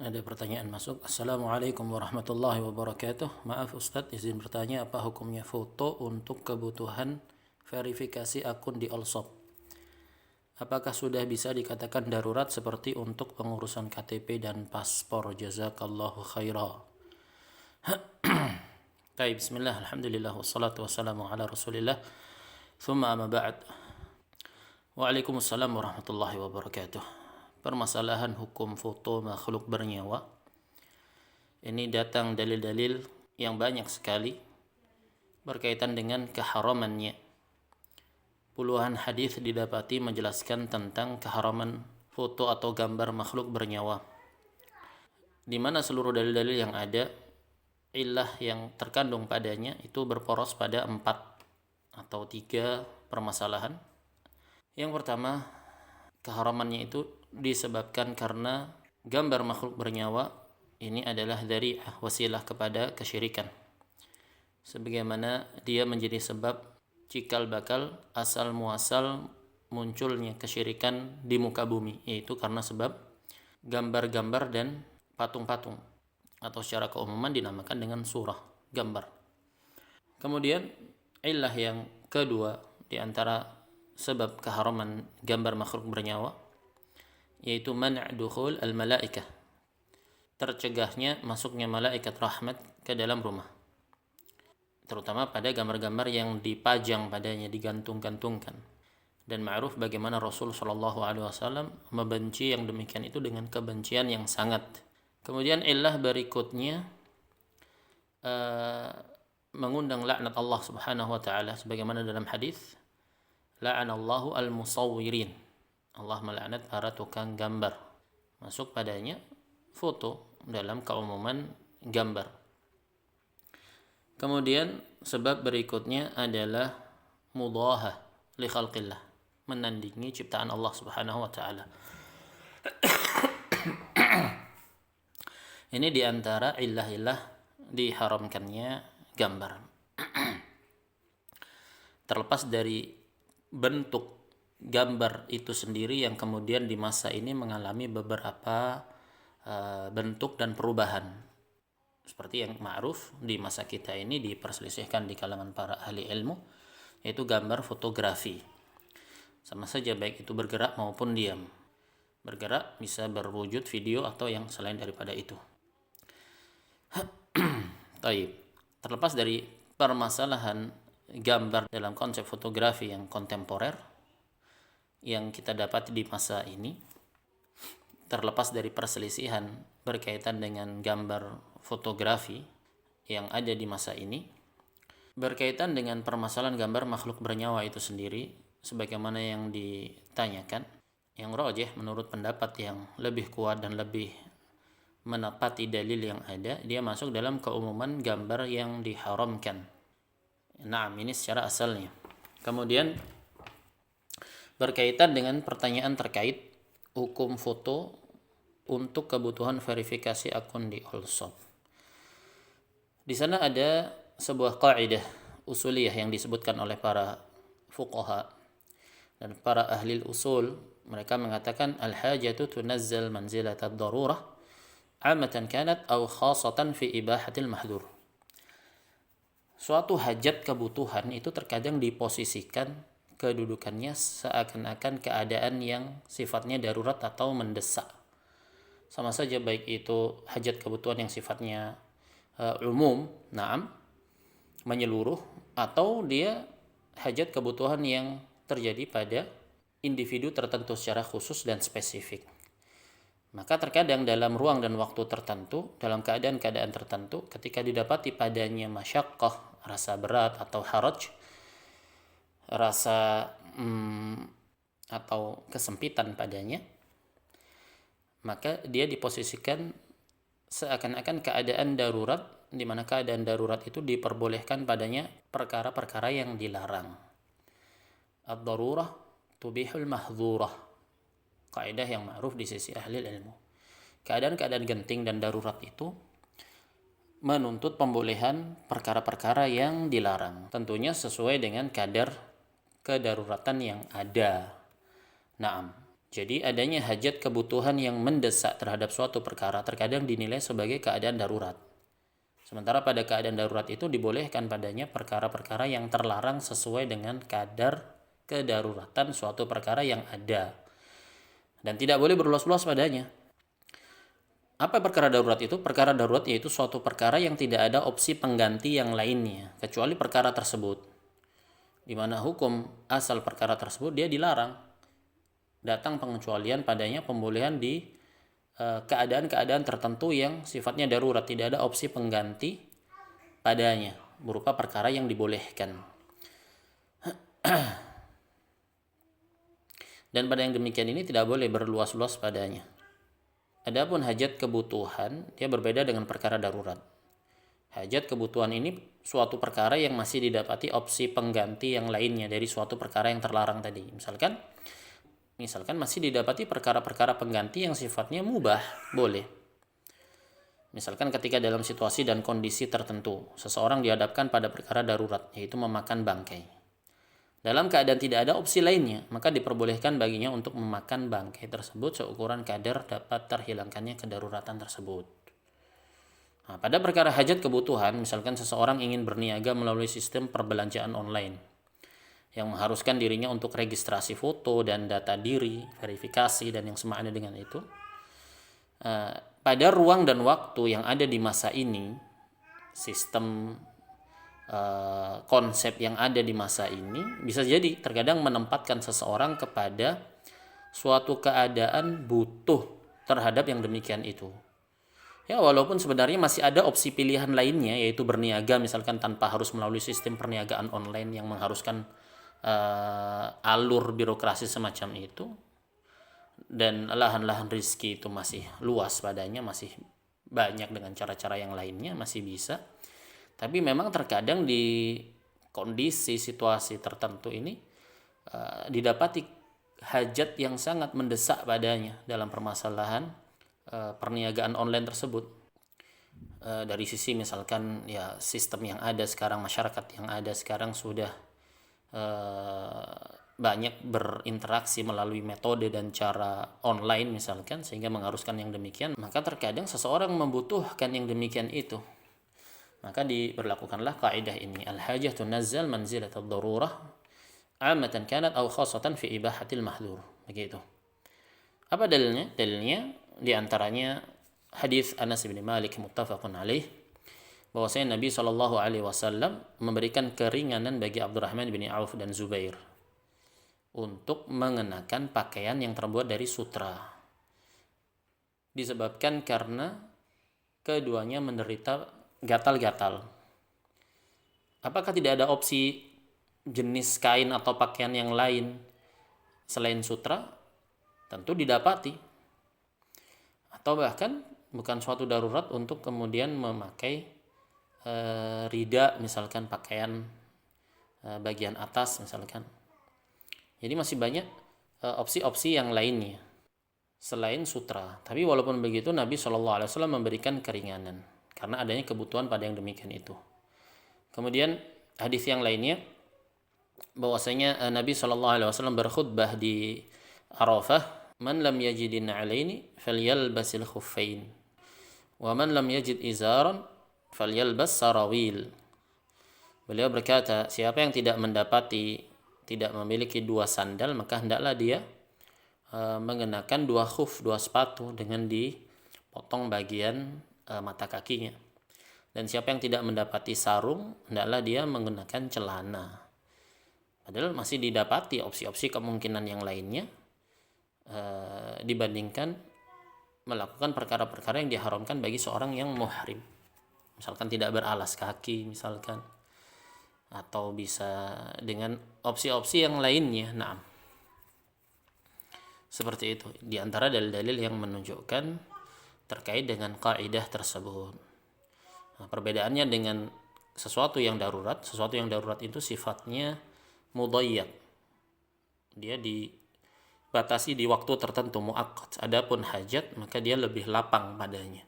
Ada pertanyaan masuk. Assalamualaikum warahmatullahi wabarakatuh. Maaf Ustadz, izin bertanya apa hukumnya foto untuk kebutuhan verifikasi akun di Allshop? Apakah sudah bisa dikatakan darurat seperti untuk pengurusan KTP dan paspor? Jazakallahu khaira. Baik, bismillah, alhamdulillah, wassalatu wassalamu ala rasulillah. Thumma amma ba'd. Waalaikumsalam warahmatullahi wabarakatuh. Permasalahan hukum foto makhluk bernyawa. Ini datang dalil-dalil yang banyak sekali berkaitan dengan keharamannya. Puluhan hadis didapati menjelaskan tentang keharaman foto atau gambar makhluk bernyawa, di mana seluruh dalil-dalil yang ada, illah yang terkandung padanya itu berporos pada 3 permasalahan. Yang pertama, keharamannya itu disebabkan karena gambar makhluk bernyawa ini adalah dzari'ah, wasilah kepada kesyirikan. Sebagaimana dia menjadi sebab cikal bakal asal muasal munculnya kesyirikan di muka bumi, yaitu karena sebab gambar-gambar dan patung-patung, atau secara keumuman dinamakan dengan surah, gambar. Kemudian illah yang kedua di antara sebab keharaman gambar makhluk bernyawa yaitu man' dukhul al-malaikah, tercegahnya masuknya malaikat rahmat ke dalam rumah, terutama pada gambar-gambar yang dipajang padanya, digantung-gantungkan. Dan ma'ruf bagaimana Rasul sallallahu alaihi wasallam membenci yang demikian itu dengan kebencian yang sangat. Kemudian illah berikutnya mengundang laknat Allah Subhanahu wa taala, sebagaimana dalam hadis, la'anallahu al-musawwirin, Allah melaknat para tukang gambar. Masuk padanya foto dalam keumuman gambar. Kemudian sebab berikutnya adalah mudahah li khalqillah, menandingi ciptaan Allah Subhanahu wa taala. Ini diantara illah-illah diharamkannya gambar. Terlepas dari bentuk gambar itu sendiri yang kemudian di masa ini mengalami beberapa bentuk dan perubahan. Seperti yang ma'ruf di masa kita ini diperselisihkan di kalangan para ahli ilmu, yaitu gambar fotografi. Sama saja baik itu bergerak maupun diam. Bergerak bisa berwujud video atau yang selain daripada itu. Taib. Terlepas dari permasalahan gambar dalam konsep fotografi yang kontemporer yang kita dapat di masa ini, terlepas dari perselisihan berkaitan dengan gambar fotografi yang ada di masa ini, berkaitan dengan permasalahan gambar makhluk bernyawa itu sendiri, sebagaimana yang ditanyakan, yang rajih menurut pendapat yang lebih kuat dan lebih menepati dalil yang ada, dia masuk dalam keumuman gambar yang diharamkan. Nah, ini secara asalnya. Kemudian berkaitan dengan pertanyaan terkait hukum foto untuk kebutuhan verifikasi akun di Allshop. Di sana ada sebuah kaidah usuliyah yang disebutkan oleh para fuqaha dan para ahli usul. Mereka mengatakan al-hajatu tunazzal manzilat ad-darurah amatan kanat aw khasatan fi ibahatil mahdhur. Suatu hajat kebutuhan itu terkadang diposisikan kedudukannya seakan-akan keadaan yang sifatnya darurat atau mendesak. Sama saja baik itu hajat kebutuhan yang sifatnya umum, menyeluruh, atau dia hajat kebutuhan yang terjadi pada individu tertentu secara khusus dan spesifik. Maka terkadang dalam ruang dan waktu tertentu, dalam keadaan-keadaan tertentu, ketika didapati padanya masyaqqah, rasa berat atau haraj, rasa atau kesempitan padanya, maka dia diposisikan seakan-akan keadaan darurat, di mana keadaan darurat itu diperbolehkan padanya perkara-perkara yang dilarang. Ad-darurah tubihul mahdhurah, kaidah yang ma'ruf di sisi ahli ilmu. Keadaan-keadaan genting dan darurat itu menuntut pembolehan perkara-perkara yang dilarang, tentunya sesuai dengan kadar kedaruratan yang ada. Naam. Jadi adanya hajat kebutuhan yang mendesak terhadap suatu perkara terkadang dinilai sebagai keadaan darurat. Sementara pada keadaan darurat itu dibolehkan padanya perkara-perkara yang terlarang sesuai dengan kadar kedaruratan suatu perkara yang ada. Dan tidak boleh berluas-luas padanya. Apa perkara darurat itu? Perkara darurat yaitu suatu perkara yang tidak ada opsi pengganti yang lainnya, kecuali perkara tersebut. Di mana hukum asal perkara tersebut dia dilarang. Datang pengecualian padanya pembolehan di keadaan-keadaan tertentu yang sifatnya darurat, tidak ada opsi pengganti padanya berupa perkara yang dibolehkan. Dan pada yang demikian ini tidak boleh berluas-luas padanya. Adapun hajat kebutuhan dia berbeda dengan perkara darurat. Hajat kebutuhan ini suatu perkara yang masih didapati opsi pengganti yang lainnya dari suatu perkara yang terlarang tadi. Misalkan masih didapati perkara-perkara pengganti yang sifatnya mubah, boleh. Misalkan ketika dalam situasi dan kondisi tertentu, seseorang dihadapkan pada perkara darurat, yaitu memakan bangkai. Dalam keadaan tidak ada opsi lainnya, maka diperbolehkan baginya untuk memakan bangkai tersebut seukuran kadar dapat terhilangkannya kedaruratan tersebut. Nah, pada perkara hajat kebutuhan, misalkan seseorang ingin berniaga melalui sistem perbelanjaan online, yang mengharuskan dirinya untuk registrasi foto dan data diri, verifikasi, dan yang semakna dengan itu. Pada ruang dan waktu yang ada di masa ini, sistem konsep yang ada di masa ini, bisa jadi terkadang menempatkan seseorang kepada suatu keadaan butuh terhadap yang demikian itu. Ya, walaupun sebenarnya masih ada opsi pilihan lainnya, yaitu berniaga misalkan tanpa harus melalui sistem perniagaan online yang mengharuskan alur birokrasi semacam itu, dan lahan-lahan rizki itu masih luas padanya, masih banyak dengan cara-cara yang lainnya masih bisa. Tapi memang terkadang di kondisi situasi tertentu ini didapati hajat yang sangat mendesak padanya dalam permasalahan perniagaan online tersebut. Dari sisi misalkan ya sistem yang ada sekarang, masyarakat yang ada sekarang sudah banyak berinteraksi melalui metode dan cara online misalkan, sehingga mengharuskan yang demikian, maka terkadang seseorang membutuhkan yang demikian itu. Maka diberlakukanlah kaidah ini, al-hajah tunazzal manzilat ad-darurah amatan kanat aw khassatan fi ibahatil mahdhur. Begitu. Apa dalilnya? Dalilnya diantaranya hadis Anas bin Malik muttafaqun alaih, bahwasanya Nabi Shallallahu Alaihi Wasallam memberikan keringanan bagi Abdurrahman bin Auf dan Zubair untuk mengenakan pakaian yang terbuat dari sutra, disebabkan karena keduanya menderita gatal-gatal. Apakah tidak ada opsi jenis kain atau pakaian yang lain selain sutra? Tentu didapati. Atau bahkan bukan suatu darurat untuk kemudian memakai rida misalkan, pakaian bagian atas misalkan. Jadi masih banyak opsi-opsi yang lainnya selain sutra. Tapi walaupun begitu Nabi Shallallahu Alaihi Wasallam memberikan keringanan karena adanya kebutuhan pada yang demikian itu. Kemudian hadis yang lainnya bahwasanya Nabi Shallallahu Alaihi Wasallam berkhutbah di Arafah, man lam yajidin alaini falyalbasil khuffain wa man lam yajid izaran falyalbas sarawil. Beliau berkata, siapa yang tidak memiliki dua sandal, maka hendaklah dia mengenakan dua khuf, dua sepatu dengan dipotong bagian mata kakinya. Dan siapa yang tidak mendapati sarung, hendaklah dia mengenakan celana. Padahal masih didapati opsi-opsi kemungkinan yang lainnya dibandingkan melakukan perkara-perkara yang diharamkan bagi seorang yang muhrim. Misalkan tidak beralas kaki misalkan, atau bisa dengan opsi-opsi yang lainnya. Nah, seperti itu di antara dalil-dalil yang menunjukkan terkait dengan kaidah tersebut. Nah, perbedaannya dengan sesuatu yang darurat itu sifatnya mudayyak, dia dibatasi di waktu tertentu, muaqqat. Adapun hajat maka dia lebih lapang padanya,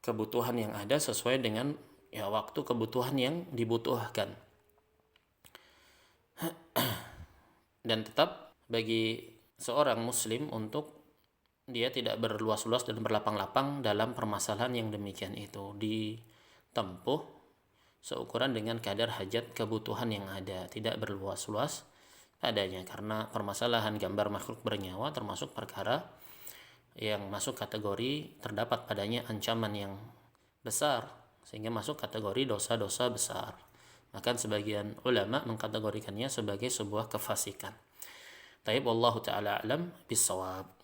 kebutuhan yang ada sesuai dengan waktu kebutuhan yang dibutuhkan. Dan tetap bagi seorang muslim untuk dia tidak berluas-luas dan berlapang-lapang dalam permasalahan yang demikian itu, ditempuh seukuran dengan kadar hajat kebutuhan yang ada, tidak berluas-luas padanya, karena permasalahan gambar makhluk bernyawa termasuk perkara yang masuk kategori terdapat padanya ancaman yang besar sehingga masuk kategori dosa-dosa besar. Maka sebagian ulama mengkategorikannya sebagai sebuah kefasikan. Taib wallahu taala alam bisawab.